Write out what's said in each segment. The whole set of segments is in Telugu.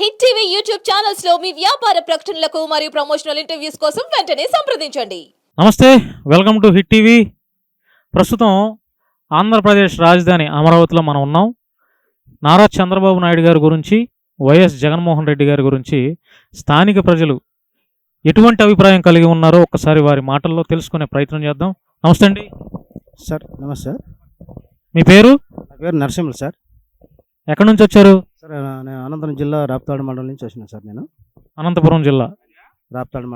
హిట్ టీవీ యూట్యూబ్ ఛానల్స్ లో మీ వ్యాపార ప్రకటనలకు మరియు ప్రమోషనల్ ఇంటర్వ్యూస్ కోసం వెంటనే సంప్రదించండి. నమస్తే, వెల్కమ్ టు హిట్ టీవీ. ప్రస్తుతం ఆంధ్రప్రదేశ్ రాజధాని అమరావతిలో మనం ఉన్నాం. నారా చంద్రబాబు నాయుడు గారి గురించి, వైఎస్ జగన్మోహన్ రెడ్డి గారి గురించి స్థానిక ప్రజలు ఎటువంటి అభిప్రాయం కలిగి ఉన్నారో ఒక్కసారి వారి మాటల్లో తెలుసుకునే ప్రయత్నం చేద్దాం. నమస్తే అండి. సార్ నమస్తే సార్. మీ పేరు? నా పేరు నరసింహులు సార్. ఎక్కడి నుంచి వచ్చారు? సార్ నేను అనంతపురం జిల్లా రాప్తాడు మండలం నుంచి వచ్చినాను సార్. నేను అనంతపురం జిల్లా రాప్తాడు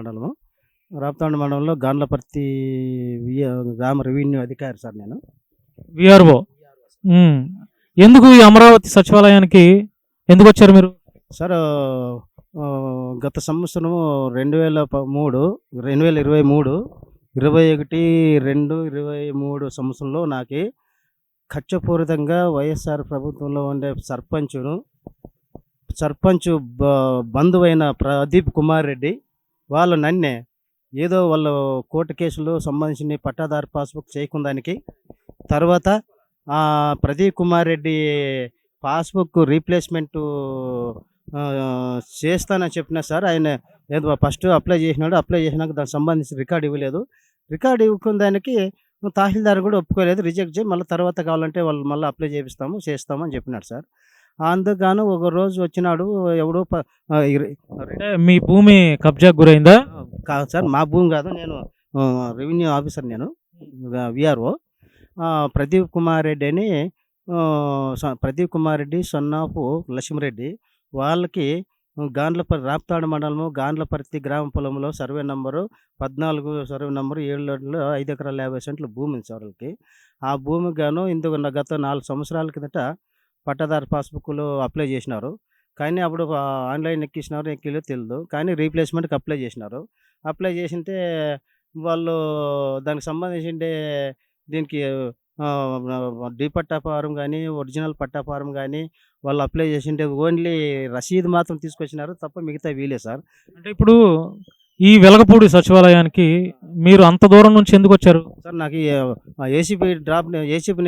మండలంలో గాండ్లపర్తి గ్రామ రెవెన్యూ అధికారి సార్ నేను. విఆర్ఓ. ఎందుకు ఈ అమరావతి సచివాలయానికి ఎందుకు వచ్చారు మీరు? సార్ గత సంవత్సరం 2023 21/2/23 సంవత్సరంలో నాకు కక్షపూరితంగా వైఎస్ఆర్ ప్రభుత్వంలో ఉండే సర్పంచ్ బంధువైన ప్రదీప్ కుమార్ రెడ్డి వాళ్ళు నన్నే ఏదో వాళ్ళు కోర్టు కేసులు సంబంధించిన పట్టాదారు పాస్బుక్ చేయకుందానికి తర్వాత ప్రదీప్ కుమార్ రెడ్డి పాస్బుక్ రీప్లేస్మెంట్ చేస్తానని చెప్పినా సార్. ఆయన ఏదో ఫస్ట్ అప్లై చేసినాక దానికి సంబంధించి రికార్డు ఇవ్వలేదు. రికార్డు ఇవ్వకున్న దానికి తహసీల్దార్ కూడా ఒప్పుకోలేదు, రిజెక్ట్ చేయి, మళ్ళీ తర్వాత కావాలంటే వాళ్ళు మళ్ళీ అప్లై చేస్తామని చెప్పినాడు సార్. అందుకు ఒక రోజు వచ్చినాడు ఎవడో అంటే మీ భూమి కబ్జాకు గురైందా? కాదు సార్, మా భూమి కాదు, నేను రెవెన్యూ ఆఫీసర్, నేను VRO. Pradeep Kumar Reddy son of Lakshmareddy వాళ్ళకి రాప్తాడు మండలము గాండ్లపర్తి గ్రామ పొలంలో సర్వే నంబరు 14 సర్వే నంబరు 7 5 ఎకరాల 50 సెంట్ల భూమి ఉంది సార్ వాళ్ళకి. ఆ భూమికి గాను ఇందుకు గత 4 సంవత్సరాల కిందట పట్టాదారు పాస్బుక్లు అప్లై చేసినారు. కానీ అప్పుడు ఆన్లైన్ ఎక్కిలో తెలియదు, కానీ రీప్లేస్మెంట్కి అప్లై చేసినారు. అప్లై చేసింటే వాళ్ళు దానికి సంబంధించి దీనికి డీ పట్టా ఫారం కానీ ఒరిజినల్ పట్టా ఫారం కానీ వాళ్ళు అప్లై చేసింటే ఓన్లీ రసీదు మాత్రం తీసుకొచ్చినారు తప్ప మిగతా వీలే సార్. అంటే ఇప్పుడు ఈ వెలగపూడి సచివాలయానికి మీరు అంత దూరం నుంచి ఎందుకు వచ్చారు? సార్ నాకు ఏసీపీ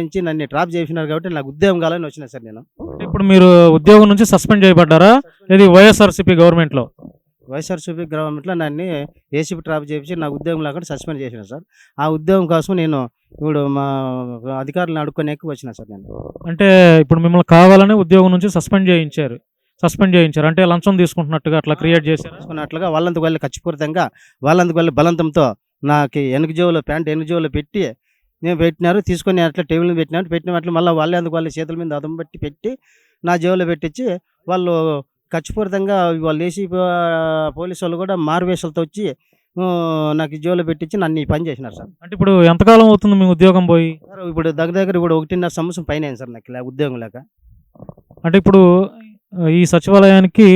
నుంచి నన్ను డ్రాప్ చేసినారు కాబట్టి నాకు ఉద్యోగం కావాలని వచ్చినా సార్ నేను. ఇప్పుడు మీరు ఉద్యోగం నుంచి సస్పెండ్ చేయబడ్డారా? ఇది వైఎస్ఆర్సీపీ గవర్నమెంట్లో. వైఎస్ఆర్సీపీ గవర్నమెంట్లో నన్ను ఏసీపీ డ్రాప్ చేయించి నాకు ఉద్యోగం లేకుండా సస్పెండ్ చేసిన సార్. ఆ ఉద్యోగం కోసం నేను ఇప్పుడు మా అధికారులను అడుక్కొనేకి వచ్చిన సార్ నేను. అంటే ఇప్పుడు మిమ్మల్ని కావాలని ఉద్యోగం నుంచి సస్పెండ్ చేయించారు అంటే లంచం తీసుకుంటున్నట్టుగా అట్లా క్రియేట్ చేసుకున్నట్లుగా వాళ్ళందుకు వెళ్ళి ఖచ్చితంగా వాళ్ళందుకు వెళ్ళి బలంతంతో నాకు వెనుక జేబులో పెట్టి నేను పెట్టినారు, తీసుకొని అట్లా టేబుల్ మీద పెట్టినట్లు మళ్ళీ వాళ్ళ చేతుల మీద అదం పెట్టి నా జేబులో పెట్టించి వాళ్ళు ఖచ్చితంగా వాళ్ళు వేసి పోలీసు వాళ్ళు కూడా మారువేషాలతో వచ్చి నాకు జోలో పెట్టించి నన్ను ఈ పని చేసినారు సార్. అంటే ఇప్పుడు ఎంతకాలం అవుతుంది మీ ఉద్యోగం పోయి? సార్ ఇప్పుడు దగ్గర ఇప్పుడు 1.5 సంవత్సరం పైన అయింది సార్ నాకు ఉద్యోగం లేక. అంటే ఇప్పుడు ఈ సచివాలయానికి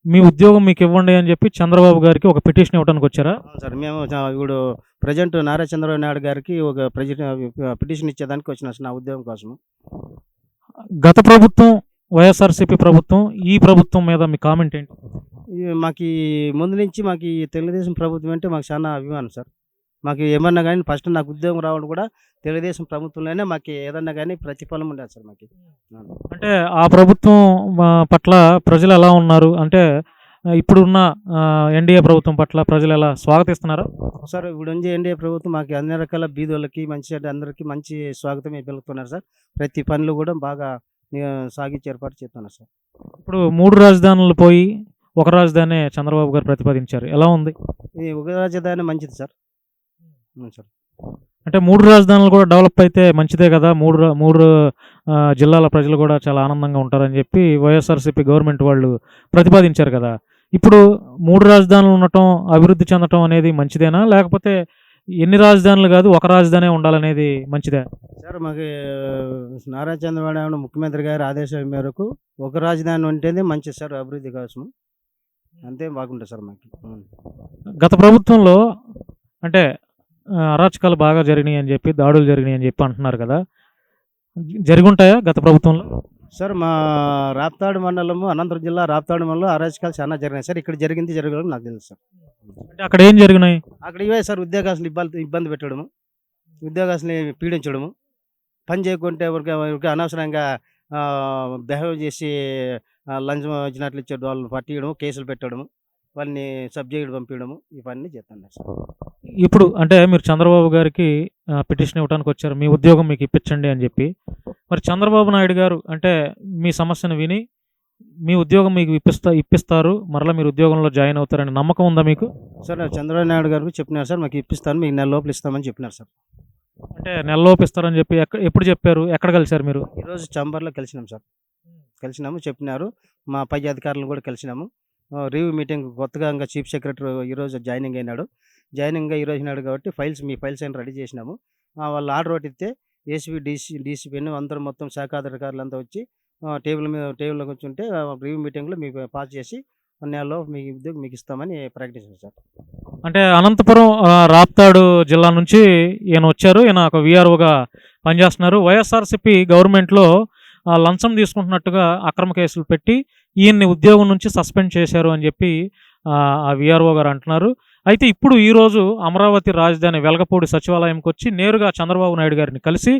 మీ ఉద్యోగం మీకు ఇవ్వండి అని చెప్పి చంద్రబాబు గారికి ఒక పిటిషన్ ఇవ్వడానికి వచ్చారా? సార్ మేము ఇప్పుడు ప్రజెంట్ నారా చంద్రబాబు నాయుడు గారికి ఒక పిటిషన్ ఇచ్చేదానికి వచ్చిన నా ఉద్యోగం కోసం. గత ప్రభుత్వం వైఎస్ఆర్సీపీ ప్రభుత్వం, ఈ ప్రభుత్వం మీద మీ కామెంట్ ఏంటి? మాకు ముందు నుంచి మాకు ఈ తెలుగుదేశం ప్రభుత్వం అంటే మాకు చాలా అభిమానం సార్. మాకు ఏమన్నా కానీ ఫస్ట్ నాకు ఉద్యోగం రావడం కూడా తెలుగుదేశం ప్రభుత్వంలోనే మాకు ఏదన్నా కానీ ప్రతిఫలం ఉండదు సార్ మాకు. అంటే ఆ ప్రభుత్వం పట్ల ప్రజలు ఎలా ఉన్నారు? అంటే ఇప్పుడున్న ఎన్డీఏ ప్రభుత్వం పట్ల ప్రజలు ఎలా స్వాగతిస్తున్నారు సార్? ఇప్పుడు ఉంది ఎన్డీఏ ప్రభుత్వం మాకు అన్ని రకాల బీదోళ్ళకి మంచి అందరికీ మంచి స్వాగతమే పిలుపుతున్నారు సార్. ప్రతి పనులు కూడా బాగా సాగించి ఏర్పాటు చేస్తున్నారు సార్. ఇప్పుడు 3 రాజధానులు పోయి ఒక రాజధాని చంద్రబాబు గారు ప్రతిపాదించారు, ఎలా ఉంది? ఈ ఒక రాజధాని మంచిది సార్. సార్ అంటే 3 రాజధానులు కూడా డెవలప్ అయితే మంచిదే కదా, మూడు జిల్లాల ప్రజలు కూడా చాలా ఆనందంగా ఉంటారని చెప్పి వైఎస్ఆర్సీపీ గవర్నమెంట్ వాళ్ళు ప్రతిపాదించారు కదా. ఇప్పుడు 3 రాజధానులు ఉండటం, అభివృద్ధి చెందటం అనేది మంచిదేనా, లేకపోతే ఎన్ని రాజధానులు కాదు ఒక రాజధాని ఉండాలనేది మంచిదే? సార్ మాకు నారా చంద్రబాబు నాయుడు ముఖ్యమంత్రి గారి ఆదేశాల మేరకు ఒక రాజధాని ఉంటేనే మంచిది సార్ అభివృద్ధి కోసం, అంతే బాగుంటుంది సార్ మాకు. గత ప్రభుత్వంలో అంటే అరాచకాలు బాగా జరిగినాయి అని చెప్పి, దాడులు జరిగినాయి అని చెప్పి అంటున్నారు కదా, జరుగుంటాయా గత ప్రభుత్వంలో? సార్ మా రాప్తాడు మండలము అనంతపురం జిల్లా రాప్తాడు మండలం అరాచకాలు చాలా జరిగినాయి సార్. ఇక్కడ జరగడం నాకు తెలుసు సార్. అంటే అక్కడ ఏం జరిగినాయి? అక్కడ ఇవే సార్, ఉద్యోగాసులు ఇబ్బంది పెట్టడము, ఉద్యోగాసుని పీడించడము, పని చేయకుంటే ఎవరికి అనవసరంగా బిహేవ్ చేసి లంచం వచ్చినట్లు ఇచ్చే వాళ్ళని పట్టియడము, కేసులు పెట్టడము, వాళ్ళని సబ్జెక్ట్ పంపించడము, ఇవన్నీ చేస్తున్నారు సార్. ఇప్పుడు అంటే మీరు చంద్రబాబు గారికి పిటిషన్ ఇవ్వడానికి వచ్చారు, మీ ఉద్యోగం మీకు ఇప్పించండి అని చెప్పి. మరి చంద్రబాబు నాయుడు గారు అంటే మీ సమస్యను విని మీ ఉద్యోగం మీకు ఇప్పిస్తారు, మరలా మీరు ఉద్యోగంలో జాయిన్ అవుతారనే నమ్మకం ఉందా మీకు? సార్ చంద్రబాబు నాయుడు గారికి చెప్పినారు సార్, మాకు ఇప్పిస్తాను, మీకు నెల లోపల ఇస్తామని చెప్పినారు సార్. అంటే నెలలోపు ఇస్తారని చెప్పి ఎప్పుడు చెప్పారు, ఎక్కడ కలిశారు మీరు? ఈరోజు చాంబర్లో కలిసినాం సార్, కలిసినాము, చెప్పినారు. మా పై అధికారులను కూడా కలిసినాము. రివ్యూ మీటింగ్ కొత్తగా ఇంకా చీఫ్ సెక్రటరీ ఈరోజు జాయినింగ్ అయినాడు. జాయినింగ్ ఈరోజు అయినాడు కాబట్టి మీ ఫైల్స్ అని రెడీ చేసినాము. వాళ్ళు ఆర్డర్ ఒకటి ఇస్తే ఏసీబీ డీసీపీని అందరూ మొత్తం శాఖాధికారులు అంతా వచ్చి టేబుల్లో కూర్చుంటే రివ్యూ మీటింగ్లో మీకు పాస్ చేసి నెలలో మీ ఉద్యోగం మీకు ఇస్తామని ప్రకటించారు సార్. అంటే అనంతపురం రాప్తాడు జిల్లా నుంచి ఈయన వచ్చారు, ఈయన ఒక విఆర్ఓగా పనిచేస్తున్నారు. వైఎస్ఆర్సీపీ గవర్నమెంట్లో లంచం తీసుకుంటున్నట్టుగా అక్రమ కేసులు పెట్టి ఈయన్ని ఉద్యోగం నుంచి సస్పెండ్ చేశారు అని చెప్పి ఆ విఆర్ఓ గారు అంటున్నారు. అయితే ఇప్పుడు ఈరోజు అమరావతి రాజధాని వెలగపూడి సచివాలయంకి వచ్చి నేరుగా చంద్రబాబు నాయుడు గారిని కలిసి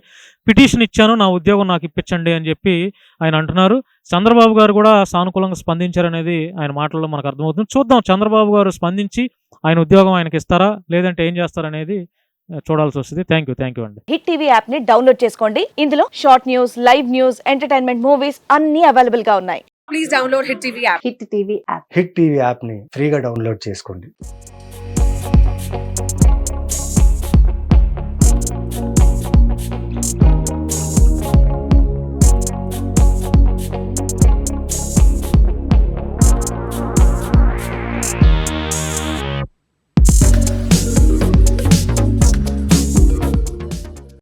పిటిషన్ ఇచ్చాను, నా ఉద్యోగం నాకు ఇప్పించండి అని చెప్పి ఆయన అంటున్నారు. చంద్రబాబు గారు కూడా సానుకూలంగా స్పందించారనేది ఆయన మాటల్లో మనకు అర్థమవుతుంది. చూద్దాం చంద్రబాబు గారు స్పందించి ఆయన ఉద్యోగం ఆయనకి ఇస్తారా లేదంటే ఏం చేస్తారనేది చూడాల్సి వస్తుంది. థ్యాంక్ యూ అండి. హిట్ టీవీ యాప్ ని డౌన్లోడ్ చేసుకోండి. ఇందులో short news, live news, entertainment movies అన్ని అవైలబుల్ గా ఉన్నాయి. Please download Hit TV app. Hit TV app. Hit TV యాప్ని ఫ్రీగా డౌన్లోడ్ చేసుకోండి.